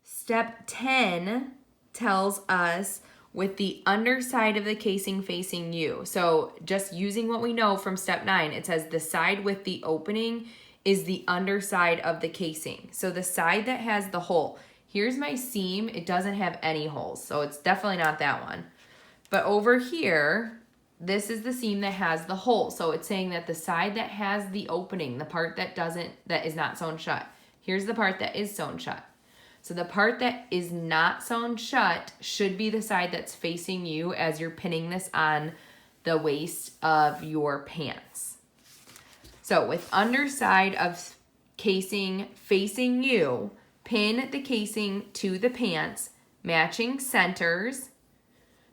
Step 10 tells us with the underside of the casing facing you. So just using what we know from step 9, it says the side with the opening is the underside of the casing. So the side that has the hole. Here's my seam. It doesn't have any holes, so it's definitely not that one. But over here, this is the seam that has the hole. So it's saying that the side that has the opening, the part that is not sewn shut. Here's the part that is sewn shut. So the part that is not sewn shut should be the side that's facing you as you're pinning this on the waist of your pants. So with underside of casing facing you, pin the casing to the pants, matching centers.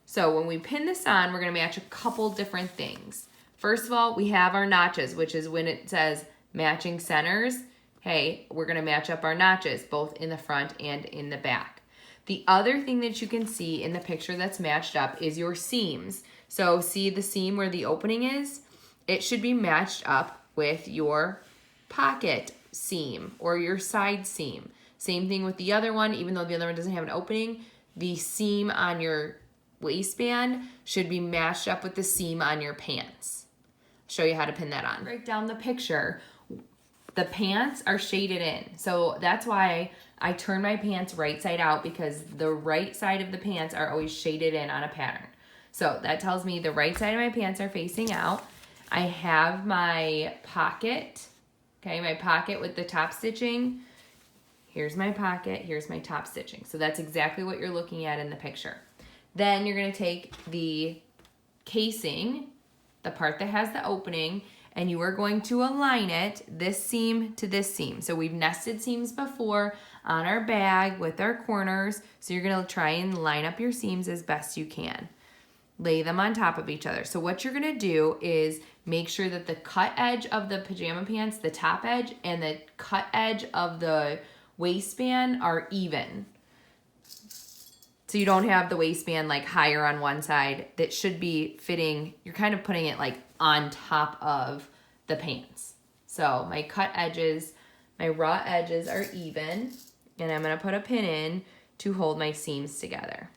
So when we pin this on, we're going to match a couple different things. First of all, we have our notches, which is when it says matching centers. Hey, we're going to match up our notches, both in the front and in the back. The other thing that you can see in the picture that's matched up is your seams. So see the seam where the opening is? It should be matched up with your pocket seam or your side seam. Same thing with the other one, even though the other one doesn't have an opening, the seam on your waistband should be matched up with the seam on your pants. I'll show you how to pin that on. Break down the picture. The pants are shaded in. So that's why I turn my pants right side out, because the right side of the pants are always shaded in on a pattern. So that tells me the right side of my pants are facing out. I have my pocket, okay, my pocket with the top stitching. Here's my pocket, here's my top stitching. So that's exactly what you're looking at in the picture. Then you're gonna take the casing, the part that has the opening, and you are going to align it, this seam to this seam. So we've nested seams before on our bag with our corners. So you're gonna try and line up your seams as best you can. Lay them on top of each other. So what you're gonna do is make sure that the cut edge of the pajama pants, the top edge, and the cut edge of the waistband are even. So you don't have the waistband like higher on one side. That should be fitting, you're kind of putting it like on top of the pants. So my cut edges, my raw edges are even, and I'm gonna put a pin in to hold my seams together.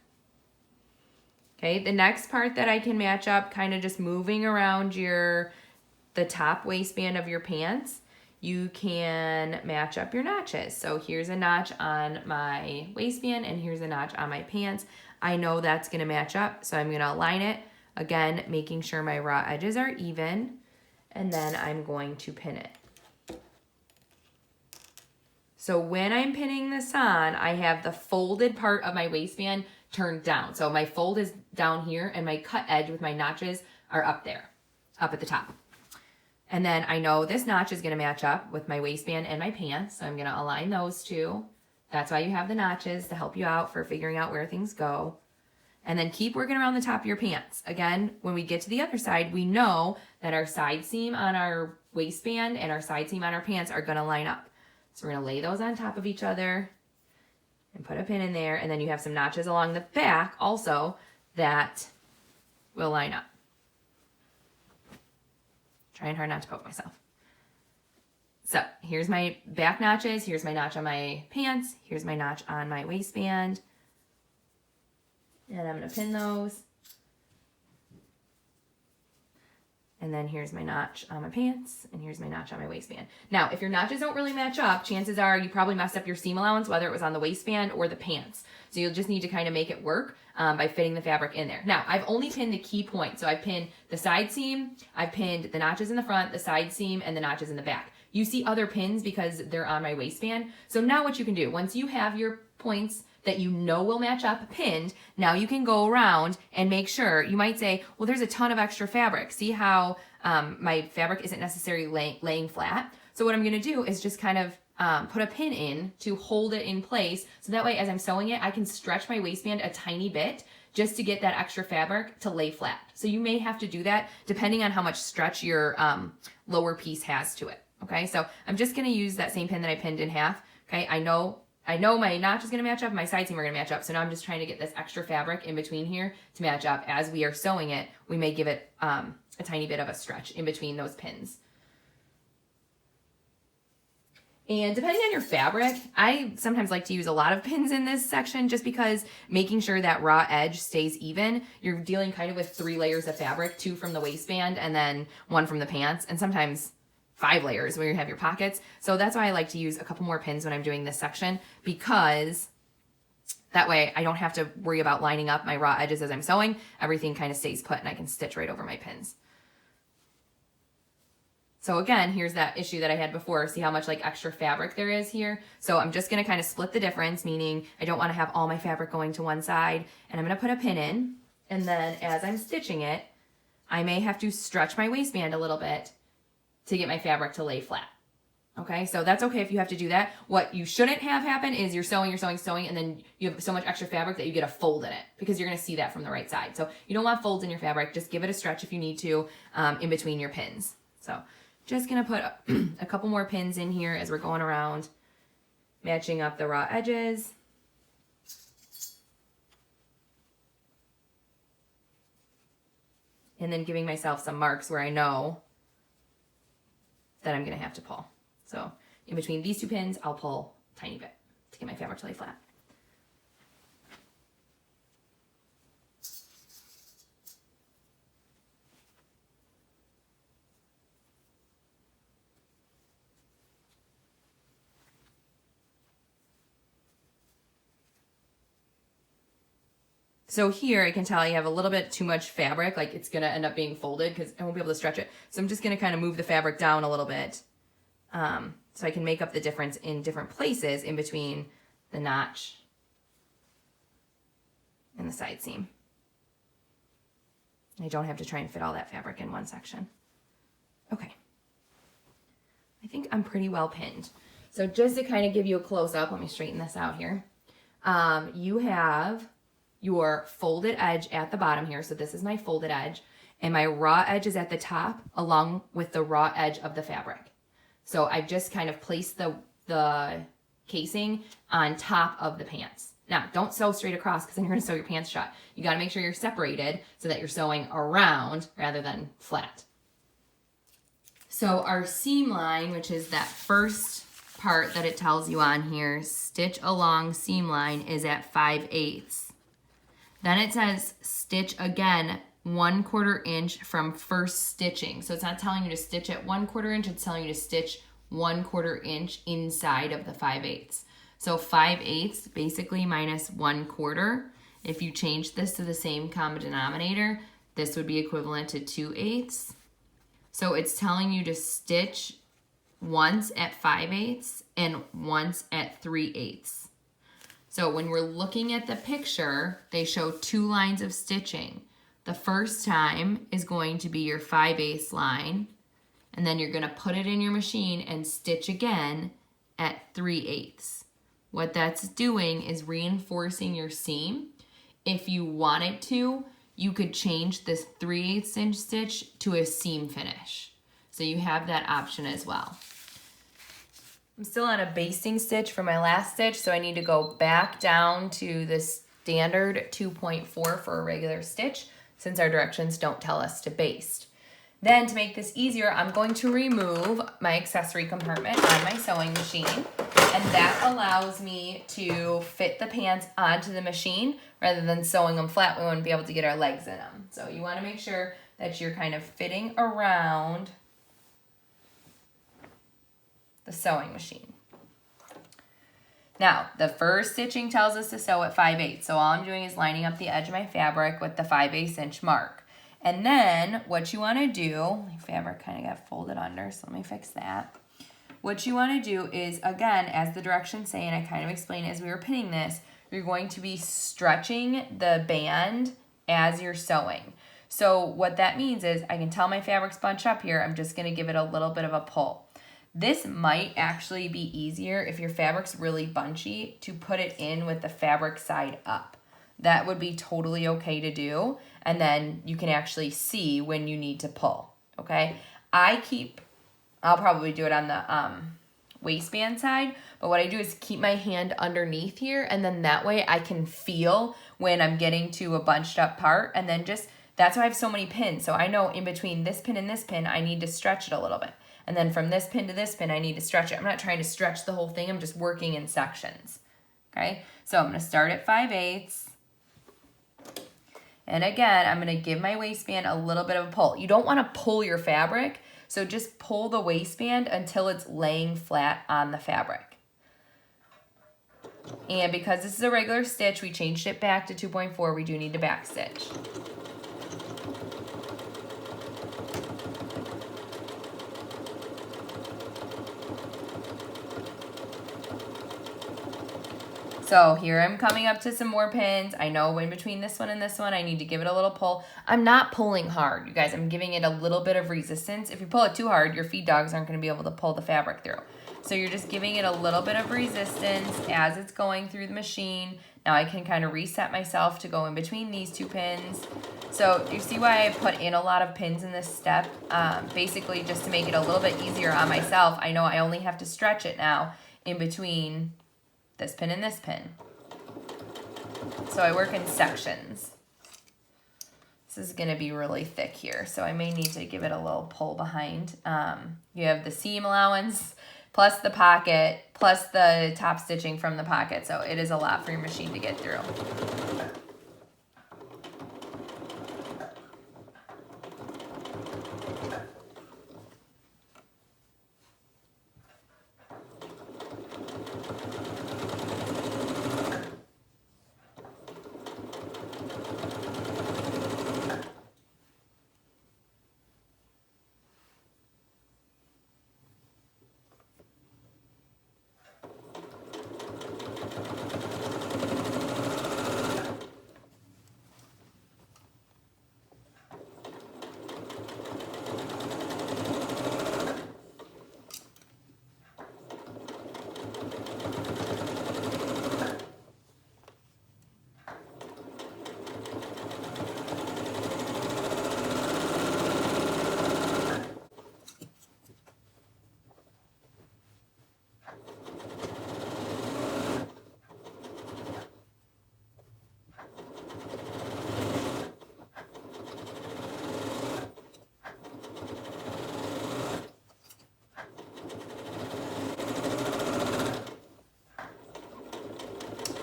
Okay, the next part that I can match up, kind of just moving around the top waistband of your pants, you can match up your notches. So here's a notch on my waistband and here's a notch on my pants. I know that's gonna match up, so I'm gonna align it. Again, making sure my raw edges are even, and then I'm going to pin it. So when I'm pinning this on, I have the folded part of my waistband turned down. So my fold is down here and my cut edge with my notches are up there, up at the top. And then I know this notch is gonna match up with my waistband and my pants, so I'm gonna align those two. That's why you have the notches, to help you out for figuring out where things go. And then keep working around the top of your pants. Again, when we get to the other side, we know that our side seam on our waistband and our side seam on our pants are gonna line up. So we're gonna lay those on top of each other and put a pin in there, and then you have some notches along the back also that will line up. Trying hard not to poke myself. So here's my back notches, here's my notch on my pants, here's my notch on my waistband. And I'm gonna pin those. And then here's my notch on my pants, and here's my notch on my waistband. Now, if your notches don't really match up, chances are you probably messed up your seam allowance, whether it was on the waistband or the pants. So you'll just need to kind of make it work by fitting the fabric in there. Now, I've only pinned the key points. So I've pinned the side seam, I've pinned the notches in the front, the side seam, and the notches in the back. You see other pins because they're on my waistband. So now what you can do, once you have your points that you know will match up pinned, now you can go around and make sure. You might say, well, there's a ton of extra fabric. See how my fabric isn't necessarily laying flat? So what I'm gonna do is just kind of put a pin in to hold it in place. So that way, as I'm sewing it, I can stretch my waistband a tiny bit just to get that extra fabric to lay flat. So you may have to do that depending on how much stretch your lower piece has to it. Okay, so I'm just gonna use that same pin that I pinned in half. Okay, I know my notch is gonna match up, my side seam are gonna match up. So now I'm just trying to get this extra fabric in between here to match up. As we are sewing it, we may give it a tiny bit of a stretch in between those pins. And depending on your fabric, I sometimes like to use a lot of pins in this section just because making sure that raw edge stays even. You're dealing kind of with 3 layers of fabric, 2 from the waistband and then 1 from the pants, and sometimes 5 layers where you have your pockets. So that's why I like to use a couple more pins when I'm doing this section, because that way I don't have to worry about lining up my raw edges as I'm sewing. Everything kind of stays put and I can stitch right over my pins. So again, here's that issue that I had before. See how much like extra fabric there is here? So I'm just gonna kind of split the difference, meaning I don't wanna have all my fabric going to one side, and I'm gonna put a pin in, and then as I'm stitching it, I may have to stretch my waistband a little bit to get my fabric to lay flat. Okay, so that's okay if you have to do that. What you shouldn't have happen is you're sewing, and then you have so much extra fabric that you get a fold in it, because you're gonna see that from the right side. So you don't want folds in your fabric. Just give it a stretch if you need to in between your pins. So just gonna put a couple more pins in here as we're going around, matching up the raw edges. And then giving myself some marks where I know that I'm gonna have to pull. So in between these 2 pins, I'll pull a tiny bit to get my fabric to lay flat. So here I can tell I have a little bit too much fabric, like it's gonna end up being folded because I won't be able to stretch it. So I'm just gonna kind of move the fabric down a little bit so I can make up the difference in different places in between the notch and the side seam. I don't have to try and fit all that fabric in one section. Okay, I think I'm pretty well pinned. So just to kind of give you a close up, let me straighten this out here. You have your folded edge at the bottom here. So this is my folded edge, and my raw edge is at the top along with the raw edge of the fabric. So I've just kind of placed the casing on top of the pants. Now, don't sew straight across because then you're gonna sew your pants shut. You gotta make sure you're separated so that you're sewing around rather than flat. So our seam line, which is that first part that it tells you on here, stitch along seam line, is at 5/8. Then it says stitch again 1/4 inch from first stitching. So it's not telling you to stitch at 1/4 inch, it's telling you to stitch 1/4 inch inside of the 5/8. So 5/8 basically minus 1/4. If you change this to the same common denominator, this would be equivalent to 2/8. So it's telling you to stitch once at 5/8 and once at 3/8. So when we're looking at the picture, they show 2 lines of stitching. The first time is going to be your 5/8 line, and then you're gonna put it in your machine and stitch again at 3/8. What that's doing is reinforcing your seam. If you wanted to, you could change this 3/8 inch stitch to a seam finish. So you have that option as well. I'm still on a basting stitch for my last stitch, so I need to go back down to the standard 2.4 for a regular stitch, since our directions don't tell us to baste. Then to make this easier, I'm going to remove my accessory compartment on my sewing machine, and that allows me to fit the pants onto the machine rather than sewing them flat. We wouldn't be able to get our legs in them. So you want to make sure that you're kind of fitting around the sewing machine. Now, the first stitching tells us to sew at 5/8, so all I'm doing is lining up the edge of my fabric with the 5/8 inch mark. And then what you want to do, my fabric kind of got folded under, so let me fix that. What you want to do is, again, as the directions say, and I kind of explained as we were pinning this, you're going to be stretching the band as you're sewing. So what that means is I can tell my fabric's bunched up here, I'm just going to give it a little bit of a pull. This might actually be easier if your fabric's really bunchy to put it in with the fabric side up. That would be totally okay to do, and then you can actually see when you need to pull, okay? I'll probably do it on the waistband side, but what I do is keep my hand underneath here, and then that way I can feel when I'm getting to a bunched up part, and then that's why I have so many pins. So I know in between this pin and this pin, I need to stretch it a little bit. And then from this pin to this pin, I need to stretch it. I'm not trying to stretch the whole thing. I'm just working in sections. Okay, so I'm going to start at 5/8. And again, I'm going to give my waistband a little bit of a pull. You don't want to pull your fabric, so just pull the waistband until it's laying flat on the fabric. And because this is a regular stitch, we changed it back to 2.4. We do need to back stitch. So here I'm coming up to some more pins. I know in between this one and this one, I need to give it a little pull. I'm not pulling hard, you guys. I'm giving it a little bit of resistance. If you pull it too hard, your feed dogs aren't going to be able to pull the fabric through. So you're just giving it a little bit of resistance as it's going through the machine. Now I can kind of reset myself to go in between these two pins. So you see why I put in a lot of pins in this step? Basically just to make it a little bit easier on myself. I know I only have to stretch it now in between this pin and this pin. So I work in sections. This is going to be really thick here, so I may need to give it a little pull behind. You have the seam allowance, plus the pocket, plus the top stitching from the pocket, so it is a lot for your machine to get through.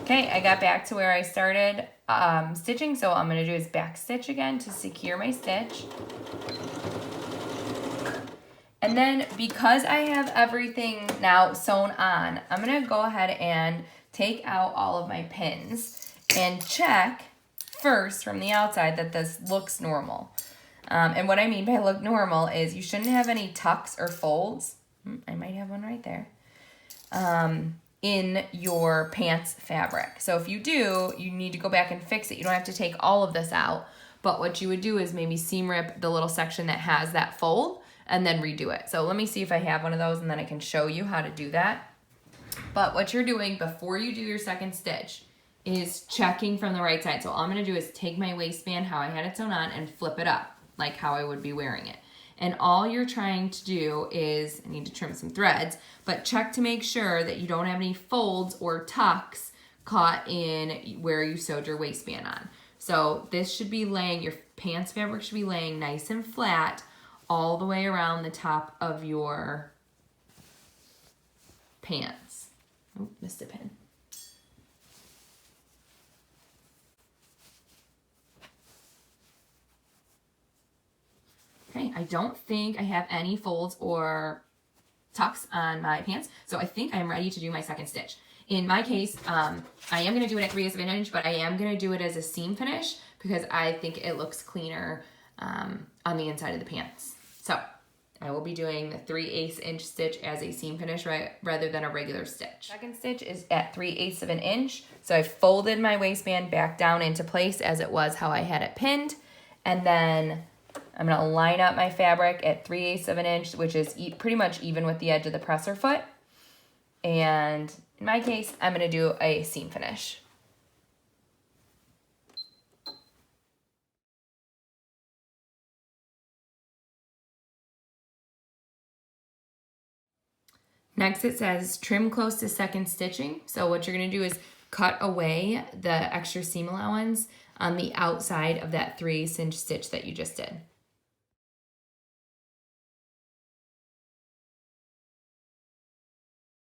Okay, I got back to where I started stitching, so what I'm going to do is back stitch again to secure my stitch. And then because I have everything now sewn on, I'm going to go ahead and take out all of my pins and check first from the outside that this looks normal. And what I mean by look normal is you shouldn't have any tucks or folds. I might have one right there. In your pants fabric. So if you do, you need to go back and fix it. You don't have to take all of this out, but what you would do is maybe seam rip the little section that has that fold and then redo it. So let me see if I have one of those and then I can show you how to do that. But what you're doing before you do your second stitch is checking from the right side. So all I'm gonna do is take my waistband, how I had it sewn on, and flip it up like how I would be wearing it. And all you're trying to do is, I need to trim some threads, but check to make sure that you don't have any folds or tucks caught in where you sewed your waistband on. So this should be laying, your pants fabric should be laying nice and flat all the way around the top of your pants. Oh, missed a pin. Okay, I don't think I have any folds or tucks on my pants, so I think I'm ready to do my second stitch. In my case, I am going to do it at 3/8 of an inch, but I am going to do it as a seam finish because I think it looks cleaner on the inside of the pants. So I will be doing the 3/8 inch stitch as a seam finish rather than a regular stitch. Second stitch is at 3/8 of an inch, so I folded my waistband back down into place as it was how I had it pinned, and then I'm going to line up my fabric at 3/8 of an inch, which is pretty much even with the edge of the presser foot. And in my case, I'm going to do a seam finish. Next it says trim close to second stitching. So what you're going to do is cut away the extra seam allowance on the outside of that 3/8 inch stitch that you just did.